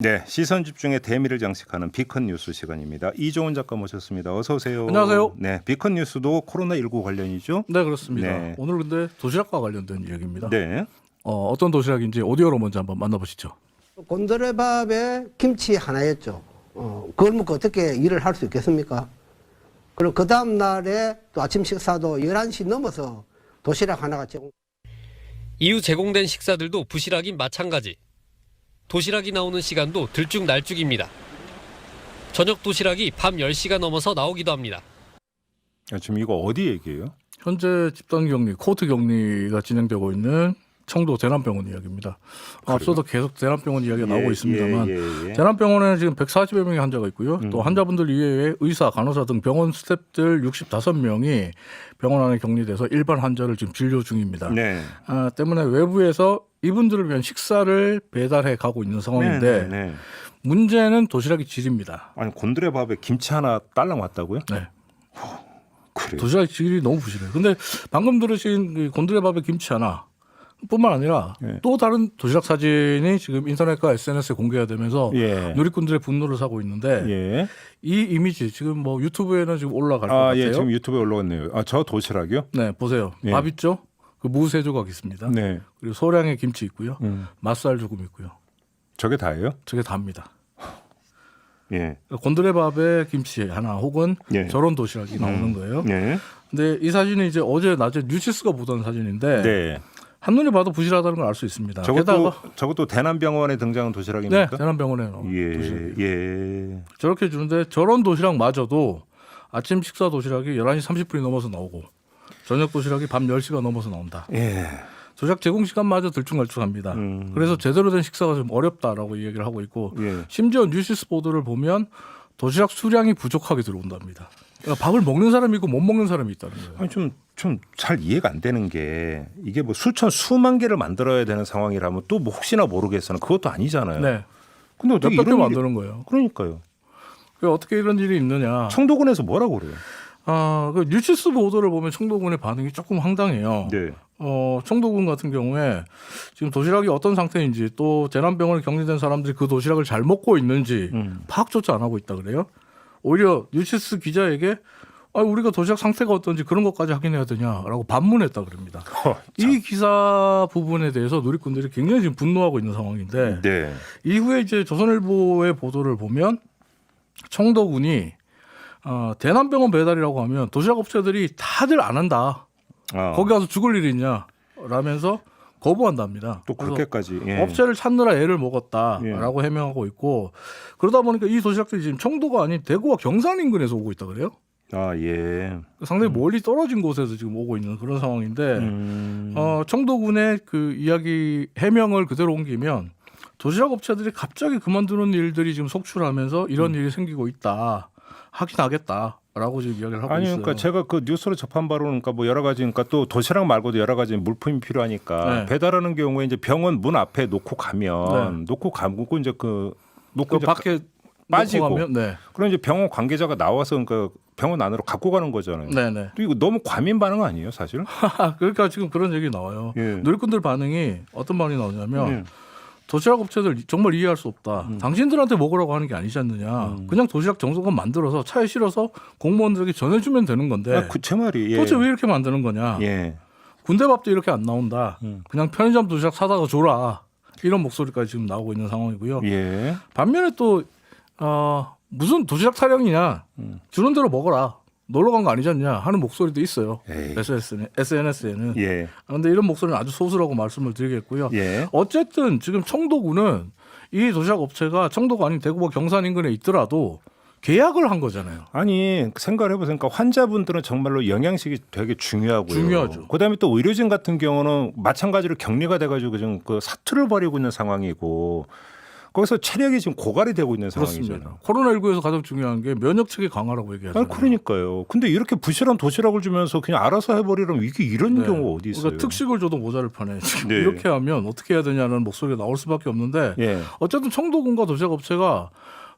네, 시선 집중의 대미를 장식하는 비컨 뉴스 시간입니다. 이종훈 작가 모셨습니다. 어서 오세요. 안녕하세요. 네, 비컨 뉴스도 코로나19 관련이죠? 네, 그렇습니다. 네. 오늘 근데 도시락과 관련된 이야기입니다. 네. 어떤 도시락인지 오디오로 먼저 한번 만나보시죠. 곤드레밥에 김치 하나였죠. 그걸 먹고 어떻게 일을 할 수 있겠습니까? 그리고 그 다음 날에 또 아침 식사도 11시 넘어서 도시락 하나가 제공. 이후 제공된 식사들도 부실하긴 마찬가지. 도시락이 나오는 시간도 들쭉날쭉입니다. 저녁 도시락이 밤 10시가 넘어서 나오기도 합니다. 지금 이거 어디 얘기예요? 현재 집단격리, 코호트 격리가 진행되고 있는 청도 대남병원 이야기입니다. 앞서도 계속 대남병원 이야기가 나오고 있습니다만 대남병원에는 지금 140여 명의 환자가 있고요. 또 환자분들 이외에 의사, 간호사 등 병원 스태프들 65명이 병원 안에 격리돼서 일반 환자를 지금 진료 중입니다. 네. 때문에 외부에서 이분들을 위한 식사를 배달해 가고 있는 상황인데 네. 문제는 도시락의 질입니다. 아니 곤드레밥에 김치 하나 딸랑 왔다고요? 네. 그래요. 도시락 질이 너무 부실해요. 근데 방금 들으신 그 곤드레밥에 김치 하나 뿐만 아니라 또 다른 도시락 사진이 지금 인터넷과 SNS에 공개가 되면서 누리꾼들의 분노를 사고 있는데 이 이미지 지금 뭐 유튜브에는 지금 올라갈 것 같아요. 예, 지금 유튜브에 올라왔네요. 저 도시락이요? 네, 보세요. 밥 있죠? 그 무 세 조각 있습니다. 네. 그리고 소량의 김치 있고요. 맛살 조금 있고요. 저게 다예요? 저게 다입니다. 예. 곤드레밥에 김치 하나 혹은 저런 도시락이 나오는 거예요. 근데 이 사진이 이제 어제 낮에 뉴시스가 보던 사진인데 한눈에 봐도 부실하다는 걸 알 수 있습니다. 저것도 대남병원에 등장한 도시락입니까? 네, 대남병원에 저렇게 주는데 저런 도시락마저도 아침 식사 도시락이 11시 30분이 넘어서 나오고 저녁 도시락이 밤 10시가 넘어서 나온다. 도시락 제공 시간마저 들쭉날쭉합니다. 그래서 제대로 된 식사가 좀 어렵다라고 얘기를 하고 있고 심지어 뉴시스 보도를 보면 도시락 수량이 부족하게 들어온답니다. 그러니까 밥을 먹는 사람이 있고 못 먹는 사람이 있다는 거예요. 아니 좀 잘 이해가 안 되는 게 이게 뭐 수만 개를 만들어야 되는 상황이라면 또 뭐 혹시나 모르겠어는 그것도 아니잖아요. 네. 근데 어떻게 몇백 개 이런 만드는 거예요. 그러니까요. 어떻게 이런 일이 있느냐. 청도군에서 뭐라고 그래요? 그 뉴시스 보도를 보면 청도군의 반응이 조금 황당해요. 네. 청도군 같은 경우에 지금 도시락이 어떤 상태인지 또 대남병원에 격리된 사람들이 그 도시락을 잘 먹고 있는지 파악조차 안 하고 있다 그래요. 오히려 뉴시스 기자에게 우리가 도시락 상태가 어떤지 그런 것까지 확인해야 되냐라고 반문했다 그럽니다. 이 기사 부분에 대해서 누리꾼들이 굉장히 지금 분노하고 있는 상황인데 이후에 이제 조선일보의 보도를 보면 청도군이 대남병원 배달이라고 하면 도시락 업체들이 다들 안 한다. 거기 가서 죽을 일이 있냐 라면서 거부한답니다. 또 그렇게까지 업체를 찾느라 애를 먹었다라고 해명하고 있고 그러다 보니까 이 도시락들이 지금 청도가 아닌 대구와 경산 인근에서 오고 있다 그래요. 상당히 멀리 떨어진 곳에서 지금 오고 있는 그런 상황인데 청도군의 그 이야기 해명을 그대로 옮기면 도시락 업체들이 갑자기 그만두는 일들이 지금 속출하면서 이런 일이 생기고 있다. 하긴 하겠다라고 지금 이야기를 하고 있어요. 그러니까 제가 그 뉴스로 접한 바로는 그러니까 뭐 여러 가지 그러니까 또 도시락 말고도 여러 가지 물품이 필요하니까 배달하는 경우에 이제 병원 문 앞에 놓고 가면 놓고 가고 이제 놓고 이제 밖에 빠지고 가면, 그럼 이제 병원 관계자가 나와서 그러니까 병원 안으로 갖고 가는 거잖아요. 또 이거 너무 과민 반응 아니에요, 사실? 그러니까 지금 그런 얘기 나와요. 누리꾼들 반응이 어떤 말이 나오냐면 도시락 업체들 정말 이해할 수 없다. 당신들한테 먹으라고 하는 게 아니지 않느냐. 그냥 도시락 정성껏 만들어서 차에 실어서 공무원들에게 전해주면 되는 건데 제 말이 도대체 왜 이렇게 만드는 거냐. 군대 밥도 이렇게 안 나온다. 그냥 편의점 도시락 사다가 줘라. 이런 목소리까지 지금 나오고 있는 상황이고요. 반면에 또 무슨 도시락 타령이냐. 주는 대로 먹어라. 놀러 간 거 아니지 않냐 하는 목소리도 있어요. SNS에는. 그런데 이런 목소리는 아주 소수라고 말씀을 드리겠고요. 어쨌든 지금 청도군은 이 도시락 업체가 청도가 아닌 대구와 경산 인근에 있더라도 계약을 한 거잖아요. 아니 생각을 해보니까 환자분들은 정말로 영양식이 되게 중요하고요. 중요하죠. 그다음에 또 의료진 같은 경우는 마찬가지로 격리가 돼가지고 지금 그 사투를 벌이고 있는 상황이고 거기서 체력이 지금 고갈이 되고 있는 상황이잖아요. 코로나19에서 가장 중요한 게 면역 체계 강화라고 얘기하잖아요. 그러니까요. 근데 이렇게 부실한 도시락을 주면서 그냥 알아서 해버리려면 이게 이런 경우가 어디 있어요? 그러니까 특식을 줘도 모자를 파네. 지금 이렇게 하면 어떻게 해야 되냐는 목소리가 나올 수밖에 없는데 어쨌든 청도군과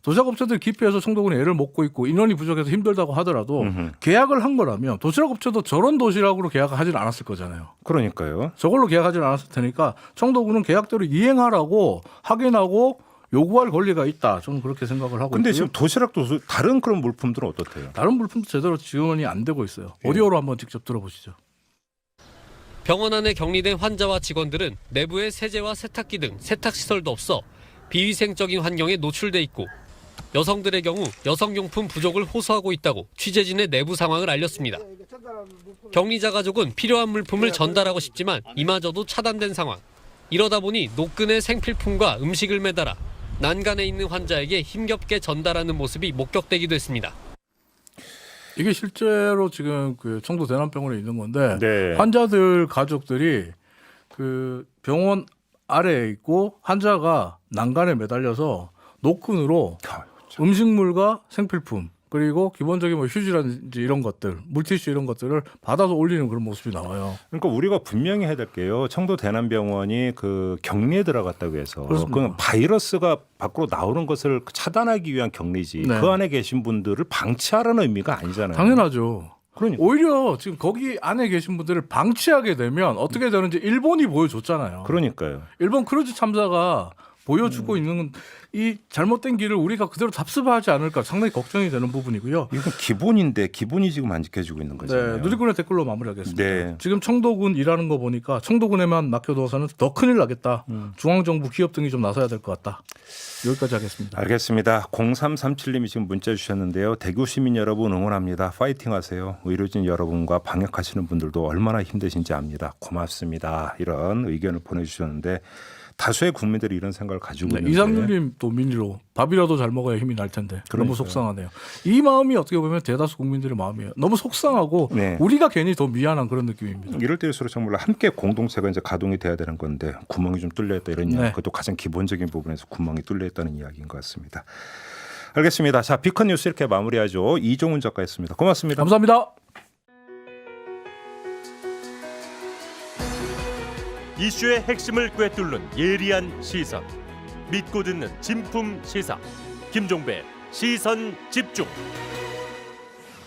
도시락업체들 기피해서 청도군이 애를 먹고 있고 인원이 부족해서 힘들다고 하더라도 계약을 한 거라면 도시락업체도 저런 도시락으로 계약을 하진 않았을 거잖아요. 그러니까요. 저걸로 계약하진 않았을 테니까 청도군은 계약대로 이행하라고 확인하고 요구할 권리가 있다. 저는 그렇게 생각을 하고 근데 있고요. 지금 도시락도 다른 그런 물품들은 어떻대요? 다른 물품도 제대로 지원이 안 되고 있어요. 예. 오디오로 한번 직접 들어보시죠. 병원 안에 격리된 환자와 직원들은 내부에 세제와 세탁기 등 세탁시설도 없어 비위생적인 환경에 노출돼 있고 여성들의 경우 여성용품 부족을 호소하고 있다고 취재진의 내부 상황을 알렸습니다. 격리자 가족은 필요한 물품을 전달하고 싶지만 이마저도 차단된 상황. 이러다 보니 노끈에 생필품과 음식을 매달아 난간에 있는 환자에게 힘겹게 전달하는 모습이 목격되기도 했습니다. 이게 실제로 지금 그 청도 대남병원에 있는 건데 네. 환자들 가족들이 그 병원 아래에 있고 환자가 난간에 매달려서 노끈으로 음식물과 생필품 그리고 기본적인 뭐 휴지라든지 이런 것들, 물티슈 이런 것들을 받아서 올리는 그런 모습이 나와요. 그러니까 우리가 분명히 해야 될 게요. 청도 대남병원이 그 격리에 들어갔다고 해서 그렇습니다. 그 바이러스가 밖으로 나오는 것을 차단하기 위한 격리지 네. 그 안에 계신 분들을 방치하라는 의미가 아니잖아요. 당연하죠. 그러니까. 오히려 지금 거기 안에 계신 분들을 방치하게 되면 어떻게 되는지 일본이 보여줬잖아요. 그러니까요. 일본 크루즈 참사가 보여주고 있는 이 잘못된 길을 우리가 그대로 답습하지 않을까 상당히 걱정이 되는 부분이고요. 이건 기본인데 기본이 지금 안 지켜지고 있는 거잖아요. 네, 누리꾼의 댓글로 마무리하겠습니다. 네. 지금 청도군 일하는 거 보니까 청도군에만 맡겨둬서는 더 큰일 나겠다. 중앙정부 기업 등이 좀 나서야 될 것 같다. 여기까지 하겠습니다. 알겠습니다. 0337님이 지금 문자 주셨는데요. 대구 시민 여러분 응원합니다. 파이팅 하세요. 의료진 여러분과 방역하시는 분들도 얼마나 힘드신지 압니다. 고맙습니다. 이런 의견을 보내주셨는데 다수의 국민들이 이런 생각을 가지고 있는데 이상률님 또 민주로 밥이라도 잘 먹어야 힘이 날 텐데 그러니까요. 너무 속상하네요. 이 마음이 어떻게 보면 대다수 국민들의 마음이에요. 너무 속상하고 네. 우리가 괜히 더 미안한 그런 느낌입니다. 이럴 때일수록 정말 함께 공동체가 이제 가동이 돼야 되는 건데 구멍이 좀 뚫려 있다 이런 이야기. 네. 그것도 가장 기본적인 부분에서 구멍이 뚫려 있다는 이야기인 것 같습니다. 알겠습니다. 자, 비컨 뉴스 이렇게 마무리하죠. 이종훈 작가였습니다. 고맙습니다. 감사합니다. 이슈의 핵심을 꿰뚫는 예리한 시선, 믿고 듣는 진품 시사 김종배 시선 집중.